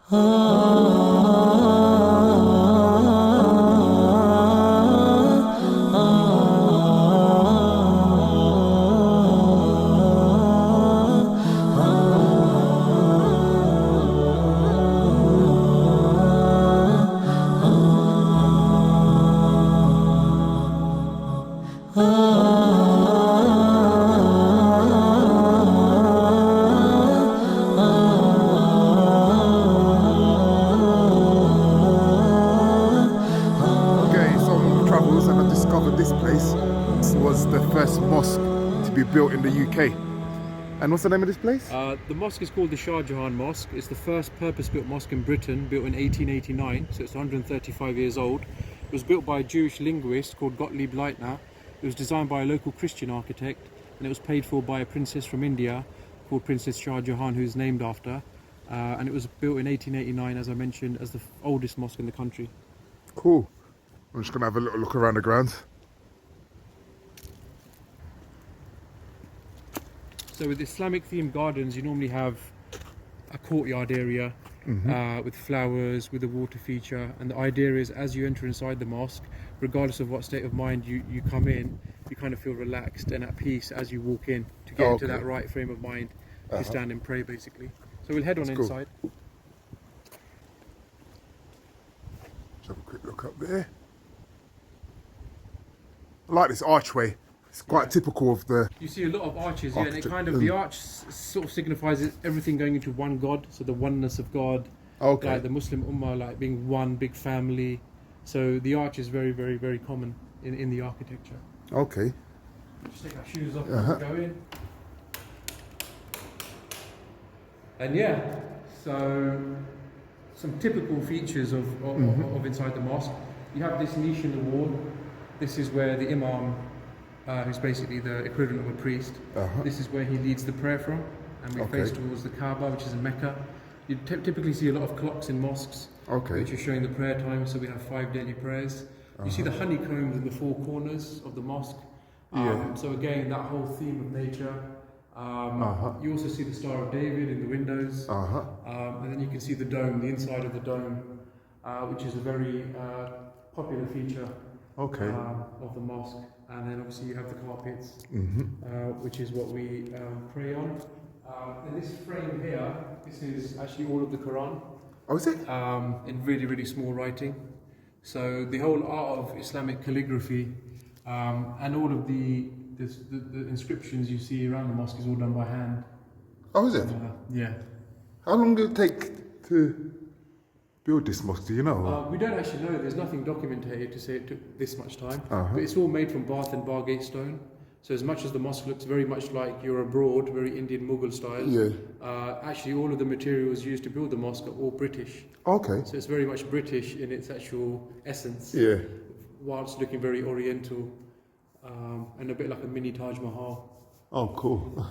Okay, so on my travels and I discovered this place. This was the first mosque to be built in the UK. And what's the name of this place? The mosque is called the Shah Jahan Mosque. It's the first purpose-built mosque in Britain, built in 1889, so it's 135 years old. It was built by a Jewish linguist called Gottlieb Leitner. It was designed by a local Christian architect, and it was paid for by a princess from India called Princess Shah Jahan, who's named after. And it was built in 1889, as I mentioned, as the oldest mosque in the country. Cool. I'm just gonna have a little look around the grounds. So with Islamic themed gardens, you normally have a courtyard area with flowers, with a water feature, and the idea is as you enter inside the mosque, regardless of what state of mind you come in, you kind of feel relaxed and at peace as you walk in to get into that right frame of mind to stand and pray basically. So we'll head on inside. Cool. Let's have a quick look up there. I like this archway. It's quite typical of the... You see a lot of arches, and it kind of, the arch sort of signifies everything going into one God, so the oneness of God, like the Muslim Ummah, like being one big family. So the arch is very, very, very common in the architecture. Okay. Just take our shoes off and go in. And yeah, so some typical features of inside the mosque. You have this niche in the wall. This is where the Imam, who's basically the equivalent of a priest, this is where he leads the prayer from, and we face towards the Kaaba, which is in Mecca. You typically see a lot of clocks in mosques, which are showing the prayer time, so we have 5 daily prayers. You see the honeycombs in the 4 corners of the mosque. So again, that whole theme of nature. You also see the Star of David in the windows, and then you can see the dome, the inside of the dome, which is a very popular feature of the mosque. And then obviously you have the carpets, which is what we pray on. And this frame here, this is actually all of the Quran. Oh, is it? In really, really small writing. So the whole art of Islamic calligraphy and all of the inscriptions you see around the mosque is all done by hand. Oh, is it? Yeah. How long did it take to build this mosque? Do you know? We don't actually know. There's nothing documented to say it took this much time. But it's all made from Bath and Bargate stone. So as much as the mosque looks very much like you're abroad, very Indian Mughal style, actually all of the materials used to build the mosque are all British. Okay. So it's very much British in its actual essence. Yeah. Whilst looking very oriental and a bit like a mini Taj Mahal. Oh, cool.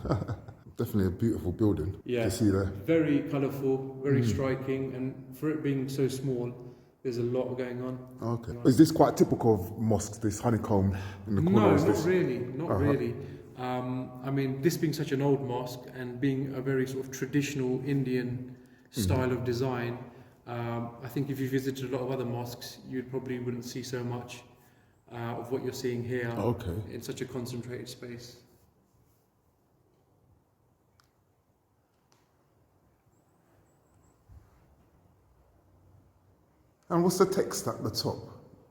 Definitely a beautiful building to see there. Very colourful, very striking, and for it being so small, there's a lot going on. Okay. Is this quite typical of mosques, this honeycomb in the corner? No, not really, not really. I mean, this being such an old mosque and being a very sort of traditional Indian style of design, I think if you visited a lot of other mosques, you probably wouldn't see so much of what you're seeing here in such a concentrated space. And what's the text at the top?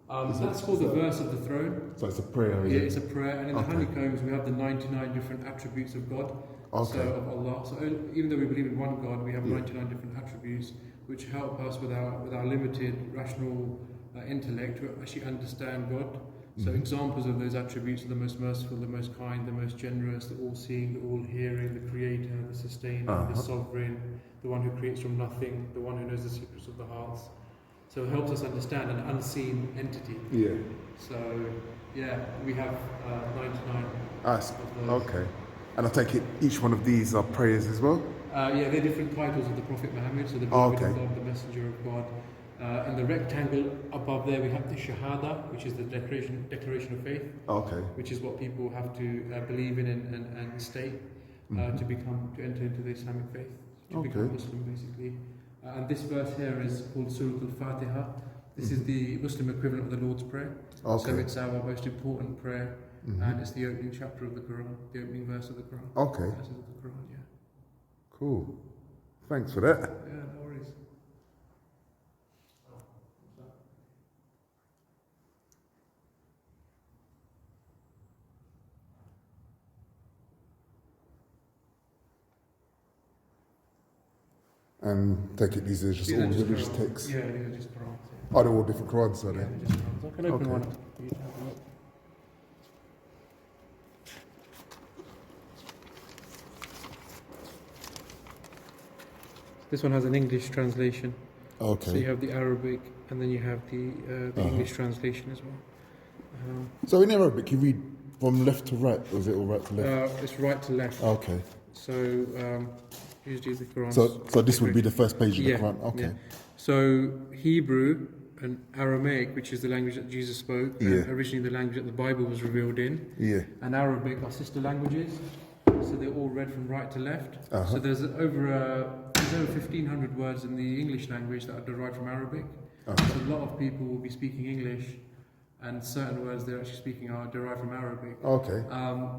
That's called the verse of the throne. So it's a prayer, Yeah, it's a prayer. And in the honeycombs, we have the 99 different attributes of God, so of Allah. So even though we believe in one God, we have 99 different attributes which help us with our limited rational intellect to actually understand God. So examples of those attributes are the most merciful, the most kind, the most generous, the all-seeing, the all-hearing, the creator, the sustainer, the sovereign, the one who creates from nothing, the one who knows the secrets of the hearts. So it helps us understand an unseen entity. Yeah. So, yeah, we have 99 of those. Okay. And I take it each one of these are prayers as well? Yeah, they're different titles of the Prophet Muhammad. So the Prophet of God, the Messenger of God. In the rectangle above there, we have the Shahada, which is the declaration of faith. Which is what people have to believe in and state to enter into the Islamic faith, to become Muslim, basically. And this verse here is called Surah Al-Fatiha. This is the Muslim equivalent of the Lord's Prayer. Okay. So it's our most important prayer, and it's the opening chapter of the Quran, the opening verse of the Quran. Okay. Verses of the Quran, yeah. Cool. Thanks for that. Yeah, no worries. And take it, these are just These all are just religious Quran. texts. Yeah, these are just Qurans. Oh, they're all different Qurans, are Yeah, they? they're just Qurans. I can open Okay. one up for you to have a look. This one has an English translation. Okay. So you have the Arabic, and then you have the English translation as well. So in Arabic, you read from left to right, or is it all right to left? It's right to left. Okay. So usually the Quran. So this would be the first page of the Yeah, Quran. Okay. yeah. So Hebrew and Aramaic, which is the language that Jesus spoke, and Yeah. originally the language that the Bible was revealed in, Yeah. and Arabic are sister languages. So they're all read from right to left. So there's over 1,500 words in the English language that are derived from Arabic. So a lot of people will be speaking English, and certain words they're actually speaking are derived from Arabic. Okay.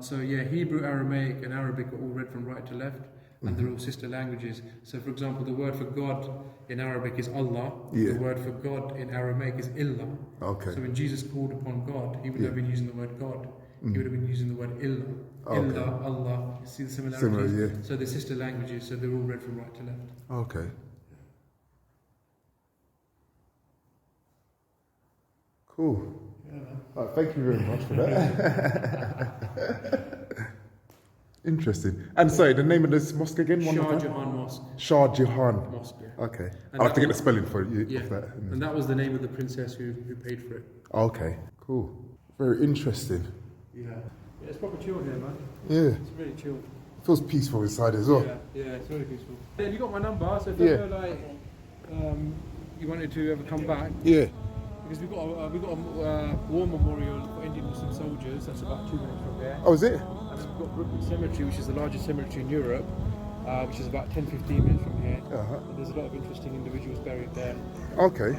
So yeah, Hebrew, Aramaic, and Arabic are all read from right to left, and they're all sister languages. So for example, the word for God in Arabic is Allah. Yeah. The word for God in Aramaic is Illah. Okay. So when Jesus called upon God, he would have been using the word God. He would have been using the word Illah. Okay. Illah, Allah. You see the similarities? Similar, yeah. So they're sister languages, so they're all read from right to left. Okay. Cool. Thank you very much for that. Interesting. And sorry, the name of this mosque again? One more Shah time? Jahan Mosque. Shah Jahan. Mosque, yeah. Okay. And I'll have to that get the spelling for you Yeah, of that. and that was the name of the princess who paid for it. Okay. Cool. Very interesting. Yeah. Yeah, it's proper chill here, man. Yeah. It's really chill. Feels peaceful inside as well. Yeah, it's really peaceful. Yeah, you got my number, so if Yeah. ever like you wanted to ever come back, Yeah. because we got a war memorial for Indian Muslim soldiers. That's about 2 minutes from there. Oh, is it? And then we've got Brooklyn Cemetery, which is the largest cemetery in Europe, which is about 10-15 minutes from here. And there's a lot of interesting individuals buried there. Okay.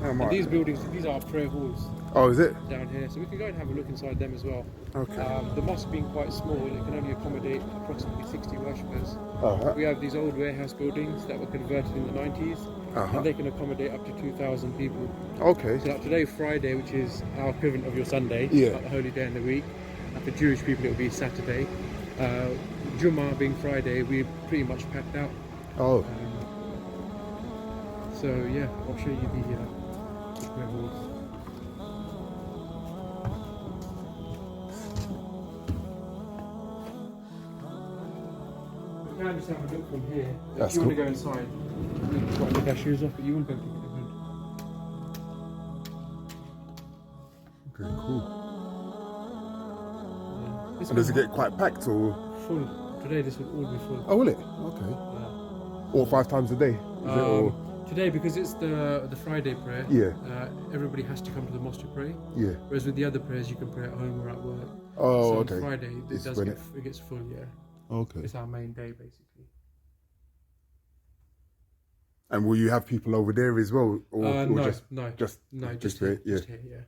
And these buildings, these are prayer halls Oh, is it? down here, so we can go and have a look inside them as well. Okay. The mosque being quite small, it can only accommodate approximately 60 worshippers. Uh-huh. We have these old warehouse buildings that were converted in the 90s, and they can accommodate up to 2,000 people. Okay. So like today, Friday, which is our equivalent of your Sunday, Yeah. like the holy day in the week, and for Jewish people it will be Saturday. Jummah being Friday, we're pretty much packed out. Oh. So yeah, I'll show you the prayer halls. We can just have a look from here. That's if you want to cool. go inside, we can take our shoes off, but you wouldn't be able to get the hood. Okay, cool. This And does it get quite packed or? full. Today this will all be full. Oh, will it? Okay. Yeah. Or 5 times a day? Is it, or? Today, because it's the Friday prayer, Yeah. Everybody has to come to the mosque to pray. Yeah. Whereas with the other prayers, you can pray at home or at work. Oh, so okay. on Friday, It's it when gets full. Yeah, Okay. it's our main day basically. And will you have people over there as well? Or No, just just here, here, yeah. just here, yeah.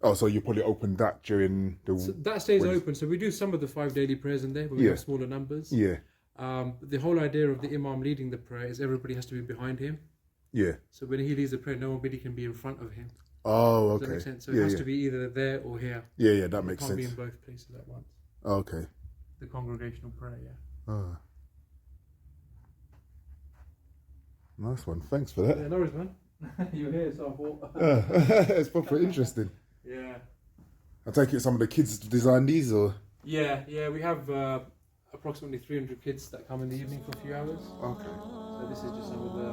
Oh, so you probably open that during the So that stays when- open. So we do some of the 5 daily prayers in there, but we Yeah. have smaller numbers. Yeah. The whole idea of the imam leading the prayer is everybody has to be behind him. Yeah. So when he leads the prayer, nobody can be in front of him. Oh, Does okay. that make sense? So yeah, it has yeah. to be either there or here. Yeah, that It makes can't be sense. in both places at once. Okay. The congregational prayer, yeah. Ah. Nice one. Thanks for that. Yeah, no worries, man. You're here, so I thought. It's proper interesting. Yeah. I take it some of the kids designed these, or? Yeah, we have approximately 300 kids that come in the evening for a few hours. Okay. So this is just some of the